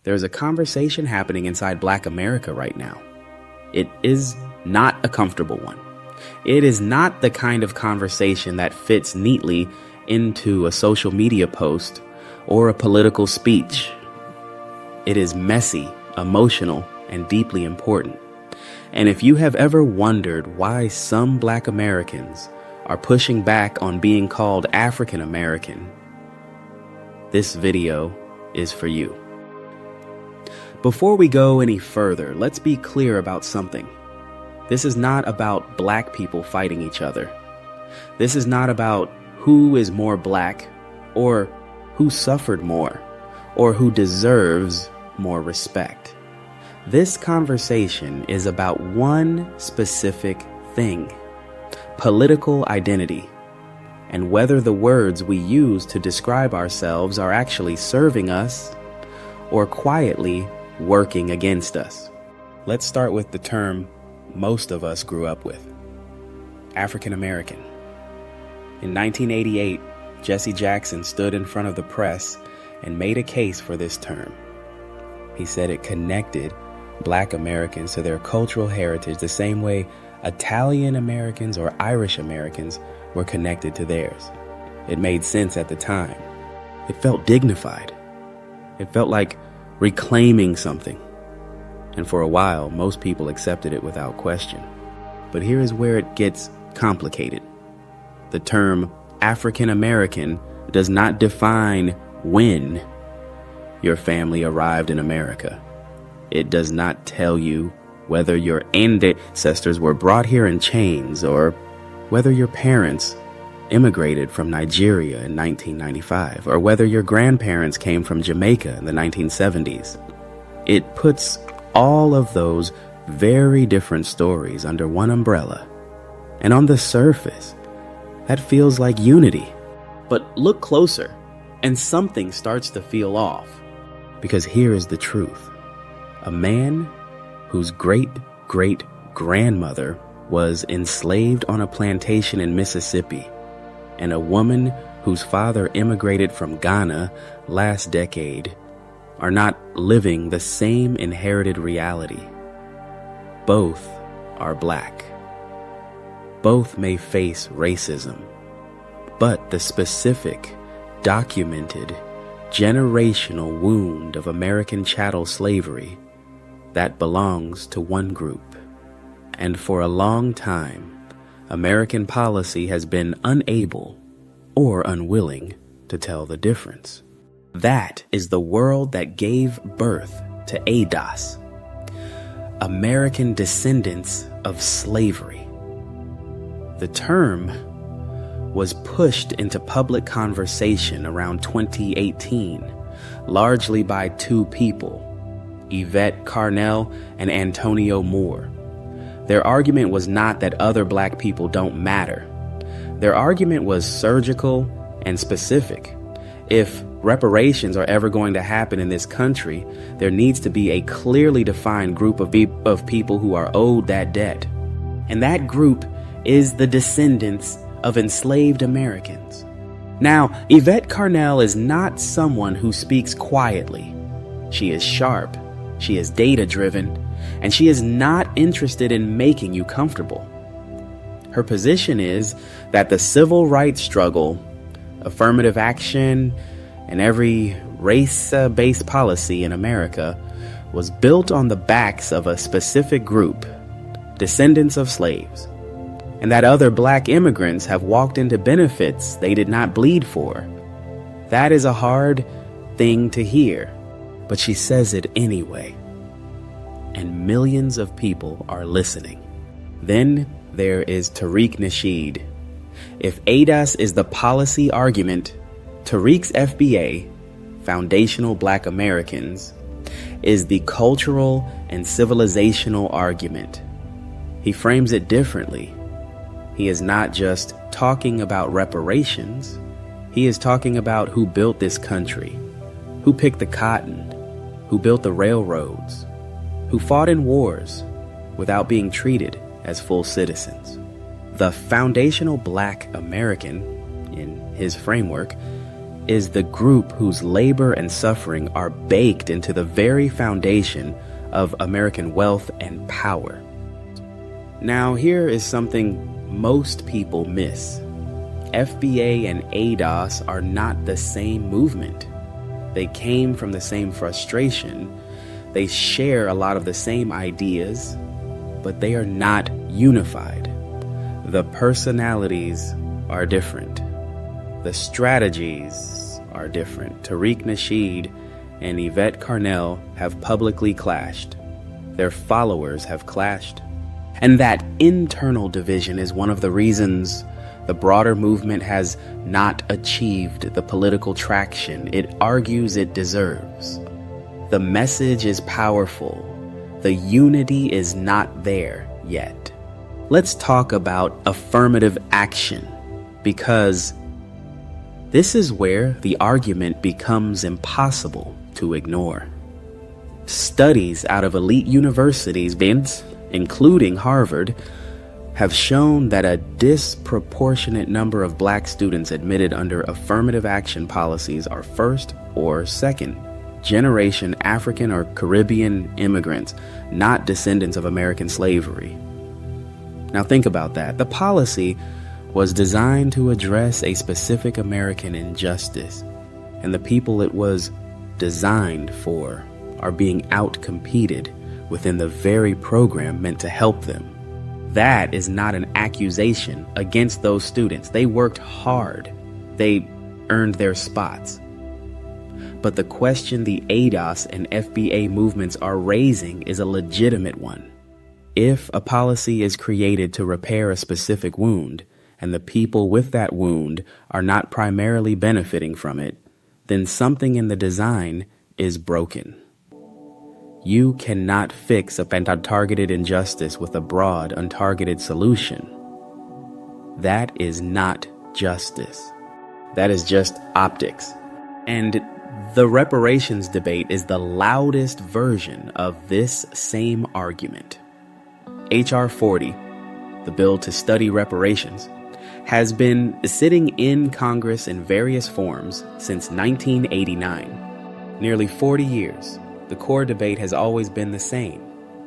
There's a conversation happening inside Black America right now. It is not a comfortable one. It is not the kind of conversation that fits neatly into a social media post or a political speech. It is messy, emotional, and deeply important. And if you have ever wondered why some Black Americans are pushing back on being called African American, this video is for you. Before we go any further, let's be clear about something. This is not about Black people fighting each other. This is not about who is more Black, or who suffered more, or who deserves more respect. This conversation is about one specific thing: political identity, and whether the words we use to describe ourselves are actually serving us or quietly working against us. Let's start with the term most of us grew up with: African American. In 1988, Jesse Jackson stood in front of the press and made a case for this term. He said it connected Black Americans to their cultural heritage the same way Italian Americans or Irish Americans were connected to theirs. It made sense at the time. It felt dignified. It felt like reclaiming something. And for a while, most people accepted it without question. But here is where it gets complicated. The term African American does not define when your family arrived in America. It does not tell you whether your ancestors were brought here in chains or whether your parents immigrated from Nigeria in 1995, or whether your grandparents came from Jamaica in the 1970s. It puts all of those very different stories under one umbrella. And on the surface, that feels like unity. But look closer, and something starts to feel off. Because here is the truth. A man whose great-great-grandmother was enslaved on a plantation in Mississippi, and a woman whose father immigrated from Ghana last decade are not living the same inherited reality. Both are Black. Both may face racism, but the specific, documented, generational wound of American chattel slavery, that belongs to one group. And for a long time, American policy has been unable or unwilling to tell the difference. That is the world that gave birth to ADOS, American Descendants of Slavery. The term was pushed into public conversation around 2018, largely by two people, Yvette Carnell and Antonio Moore. Their argument was not that other Black people don't matter. Their argument was surgical and specific. If reparations are ever going to happen in this country, there needs to be a clearly defined group of people who are owed that debt. And that group is the descendants of enslaved Americans. Now, Yvette Carnell is not someone who speaks quietly. She is sharp, she is data-driven, and she is not interested in making you comfortable. Her position is that the civil rights struggle, affirmative action, and every race-based policy in America was built on the backs of a specific group, descendants of slaves, and that other Black immigrants have walked into benefits they did not bleed for. That is a hard thing to hear, but she says it anyway. And millions of people are listening. Then there is Tariq Nasheed. If ADOS is the policy argument, Tariq's FBA, Foundational Black Americans, is the cultural and civilizational argument. He frames it differently. He is not just talking about reparations. He is talking about who built this country, who picked the cotton, who built the railroads, who fought in wars without being treated as full citizens. The foundational Black American, in his framework, is the group whose labor and suffering are baked into the very foundation of American wealth and power. Now, here is something most people miss. FBA and ADOS are not the same movement. They came from the same frustration. They share a lot of the same ideas, but they are not unified. The personalities are different. The strategies are different. Tariq Nasheed and Yvette Carnell have publicly clashed. Their followers have clashed. And that internal division is one of the reasons the broader movement has not achieved the political traction it argues it deserves. The message is powerful. The unity is not there yet. Let's talk about affirmative action, because this is where the argument becomes impossible to ignore. Studies out of elite universities, including Harvard, have shown that a disproportionate number of black students admitted under affirmative action policies are first or second generation African or Caribbean immigrants, not descendants of American slavery. Now think about that. The policy was designed to address a specific American injustice, and the people it was designed for are being outcompeted within the very program meant to help them. That is not an accusation against those students. They worked hard. They earned their spots. But the question the ADOS and FBA movements are raising is a legitimate one. If a policy is created to repair a specific wound, and the people with that wound are not primarily benefiting from it, then something in the design is broken. You cannot fix a untargeted injustice with a broad, untargeted solution. That is not justice. That is just optics. And the reparations debate is the loudest version of this same argument. H.R. 40, the bill to study reparations, has been sitting in Congress in various forms since 1989. Nearly 40 years. The core debate has always been the same.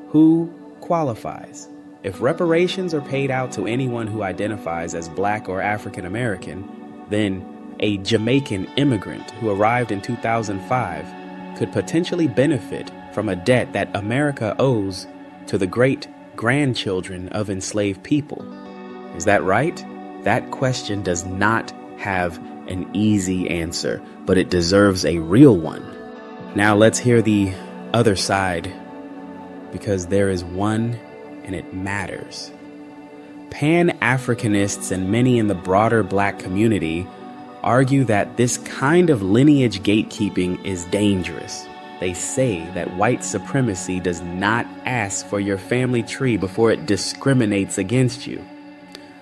Who qualifies? If reparations are paid out to anyone who identifies as Black or African American, then a Jamaican immigrant who arrived in 2005 could potentially benefit from a debt that America owes to the great-grandchildren of enslaved people. Is that right? That question does not have an easy answer, but it deserves a real one. Now let's hear the other side, because there is one and it matters. Pan-Africanists and many in the broader Black community argue that this kind of lineage gatekeeping is dangerous. They say that white supremacy does not ask for your family tree before it discriminates against you.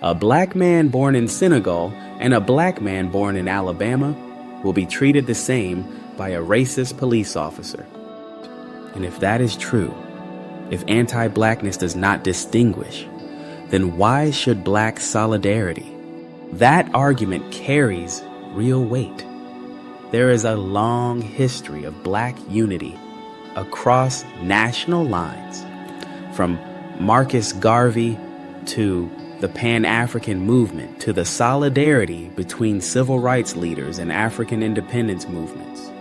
A Black man born in Senegal and a Black man born in Alabama will be treated the same by a racist police officer. And if that is true, if anti-Blackness does not distinguish, then why should Black solidarity? That argument carries real weight. There is a long history of Black unity across national lines, from Marcus Garvey to the Pan-African movement to the solidarity between civil rights leaders and African independence movements.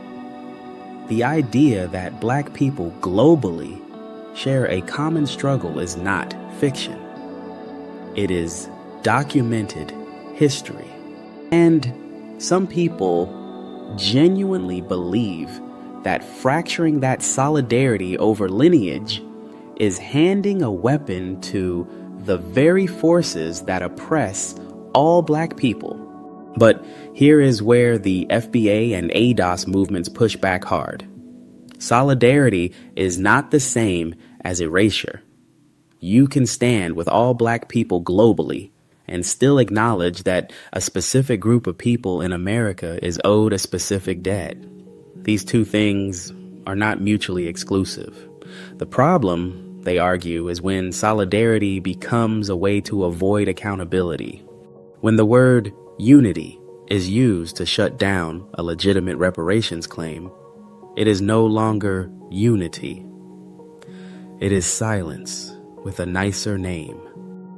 The idea that Black people globally share a common struggle is not fiction. It is documented history. And some people genuinely believe that fracturing that solidarity over lineage is handing a weapon to the very forces that oppress all Black people. But here is where the FBA and ADOS movements push back hard. Solidarity is not the same as erasure. You can stand with all Black people globally and still acknowledge that a specific group of people in America is owed a specific debt. These two things are not mutually exclusive. The problem, they argue, is when solidarity becomes a way to avoid accountability. When the word unity is used to shut down a legitimate reparations claim, it is no longer unity. It is silence with a nicer name.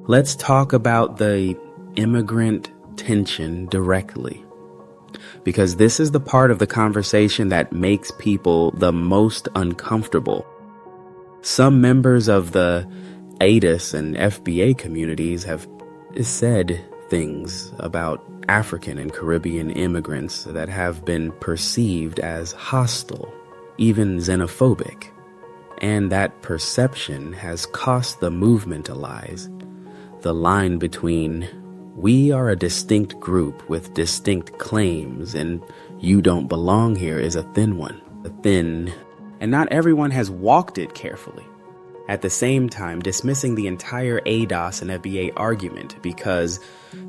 Let's talk about the immigrant tension directly, because this is the part of the conversation that makes people the most uncomfortable. Some members of the ADOS and FBA communities have said things about African and Caribbean immigrants that have been perceived as hostile, even xenophobic. And that perception has cost the movement allies. The line between we are a distinct group with distinct claims and you don't belong here is a thin one. And not everyone has walked it carefully. At the same time, dismissing the entire ADOS and FBA argument because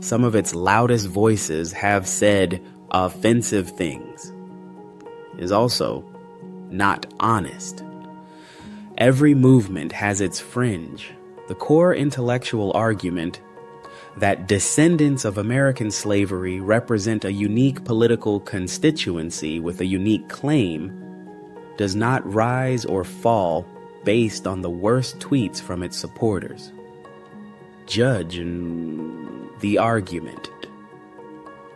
some of its loudest voices have said offensive things is also not honest. Every movement has its fringe. The core intellectual argument that descendants of American slavery represent a unique political constituency with a unique claim does not rise or fall based on the worst tweets from its supporters. Judge the argument,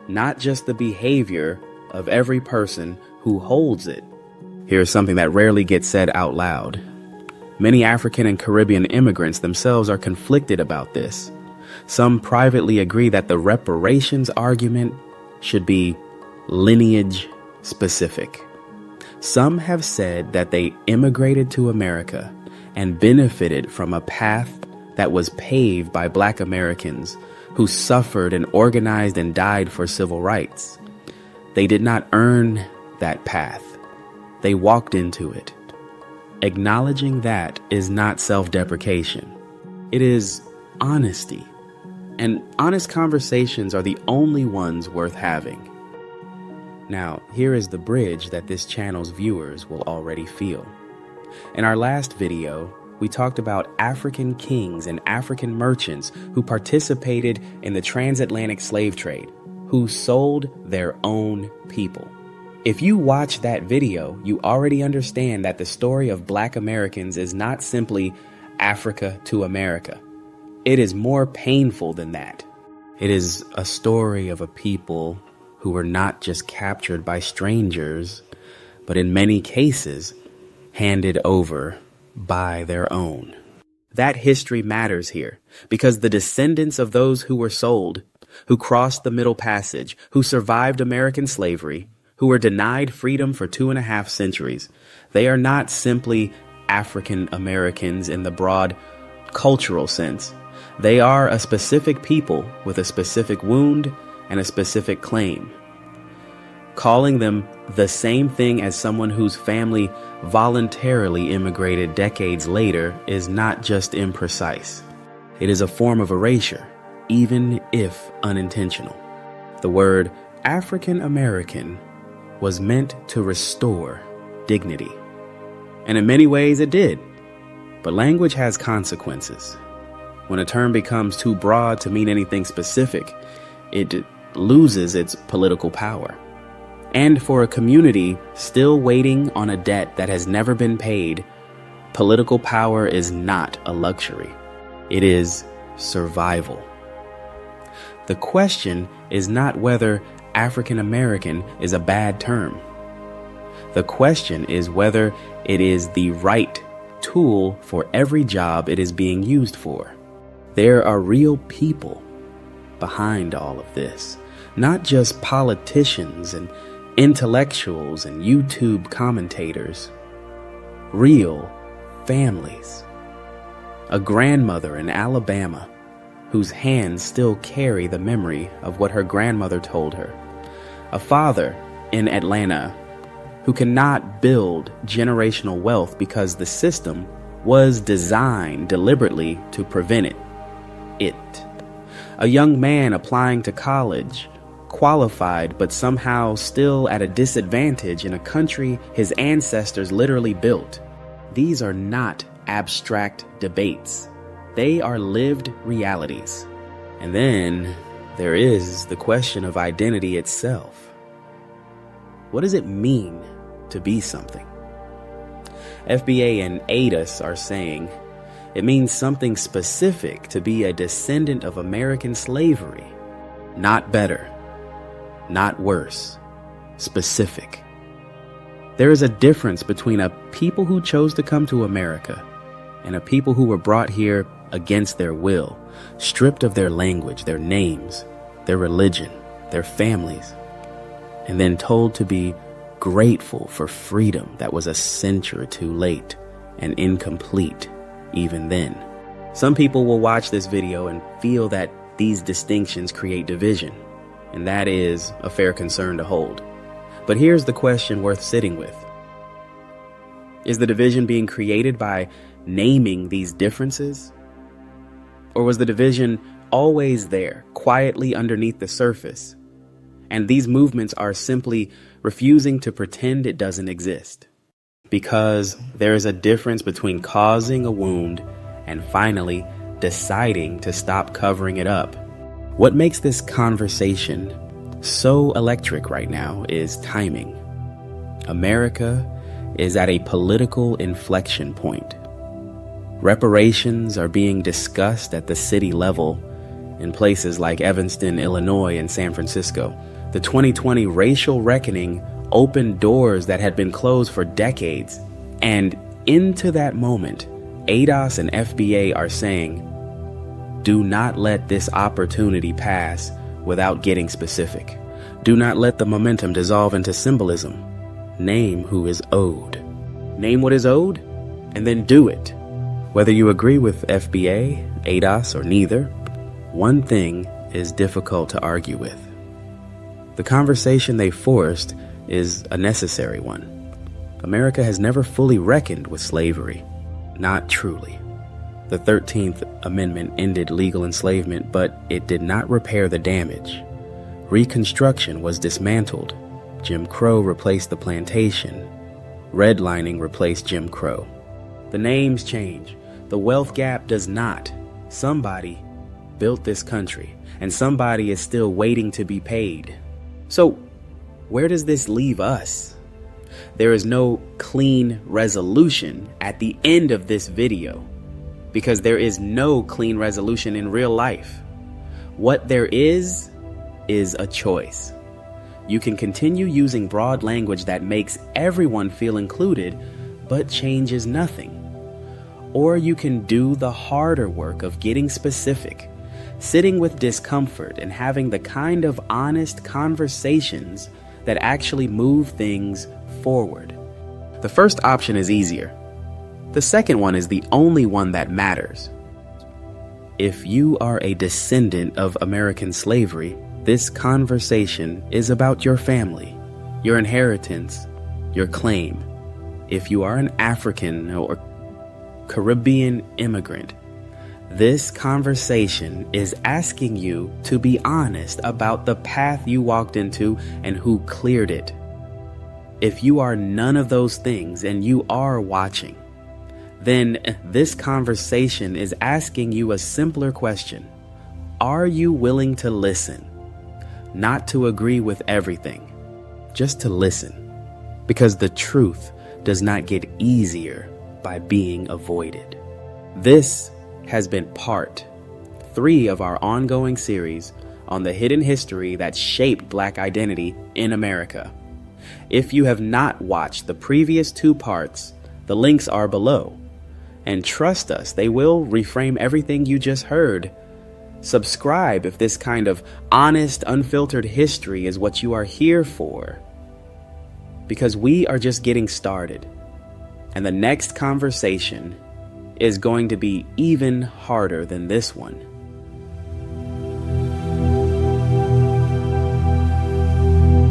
not just the behavior of every person who holds it. Here's something that rarely gets said out loud. Many African and Caribbean immigrants themselves are conflicted about this. Some privately agree that the reparations argument should be lineage specific. Some have said that they immigrated to America and benefited from a path that was paved by Black Americans who suffered and organized and died for civil rights. They did not earn that path. They walked into it. Acknowledging that is not self-deprecation. It is honesty. And honest conversations are the only ones worth having. Now, here is the bridge that this channel's viewers will already feel. In our last video, we talked about African kings and African merchants who participated in the transatlantic slave trade, who sold their own people. If you watch that video, you already understand that the story of Black Americans is not simply Africa to America. It is more painful than that. It is a story of a people who were not just captured by strangers, but in many cases, handed over by their own. That history matters here because the descendants of those who were sold, who crossed the Middle Passage, who survived American slavery, who were denied freedom for 2.5 centuries, they are not simply African Americans in the broad cultural sense. They are a specific people with a specific wound and a specific claim. Calling them the same thing as someone whose family voluntarily immigrated decades later is not just imprecise. It is a form of erasure, even if unintentional. The word African American was meant to restore dignity. And in many ways it did. But language has consequences. When a term becomes too broad to mean anything specific, it loses its political power. And for a community still waiting on a debt that has never been paid, political power is not a luxury. It is survival. The question is not whether African American is a bad term. The question is whether it is the right tool for every job it is being used for. There are real people behind all of this, not just politicians and intellectuals and YouTube commentators. Real families. A grandmother in Alabama whose hands still carry the memory of what her grandmother told her. A father in Atlanta who cannot build generational wealth because the system was designed deliberately to prevent it. A young man applying to college, qualified but somehow still at a disadvantage in a country his ancestors literally built. These are not abstract debates. They are lived realities. And then there is the question of identity itself. What does it mean to be something? FBA and ADOS are saying it means something specific to be a descendant of American slavery. Not better, not worse, specific. There is a difference between a people who chose to come to America and a people who were brought here against their will, stripped of their language, their names, their religion, their families, and then told to be grateful for freedom that was a century too late and incomplete even then. Some people will watch this video and feel that these distinctions create division, and that is a fair concern to hold. But here's the question worth sitting with. Is the division being created by naming these differences? Or was the division always there, quietly underneath the surface? And these movements are simply refusing to pretend it doesn't exist. Because there is a difference between causing a wound and finally deciding to stop covering it up. What makes this conversation so electric right now is timing. America is at a political inflection point. Reparations are being discussed at the city level in places like Evanston, Illinois, and San Francisco. The 2020 racial reckoning opened doors that had been closed for decades. And into that moment, ADOS and FBA are saying, do not let this opportunity pass without getting specific. Do not let the momentum dissolve into symbolism. Name who is owed. Name what is owed, and then do it. Whether you agree with FBA, ADOS, or neither, one thing is difficult to argue with. The conversation they forced is a necessary one. America has never fully reckoned with slavery. Not truly. The 13th Amendment ended legal enslavement, but it did not repair the damage. Reconstruction was dismantled. Jim Crow replaced the plantation. Redlining replaced Jim Crow. The names change. The wealth gap does not. Somebody built this country, and somebody is still waiting to be paid. So, where does this leave us? There is no clean resolution at the end of this video, because there is no clean resolution in real life. What there is a choice. You can continue using broad language that makes everyone feel included, but changes nothing. Or you can do the harder work of getting specific, sitting with discomfort and having the kind of honest conversations that actually move things forward. The first option is easier. The second one is the only one that matters. If you are a descendant of American slavery, this conversation is about your family, your inheritance, your claim. If you are an African or Caribbean immigrant, this conversation is asking you to be honest about the path you walked into and who cleared it. If you are none of those things and you are watching, then this conversation is asking you a simpler question. Are you willing to listen? Not to agree with everything, just to listen. Because the truth does not get easier by being avoided. This has been part 3 of our ongoing series on the hidden history that shaped Black identity in America. If you have not watched the previous 2 parts, the links are below. And trust us, they will reframe everything you just heard. Subscribe if this kind of honest, unfiltered history is what you are here for. Because we are just getting started. And the next conversation is going to be even harder than this one.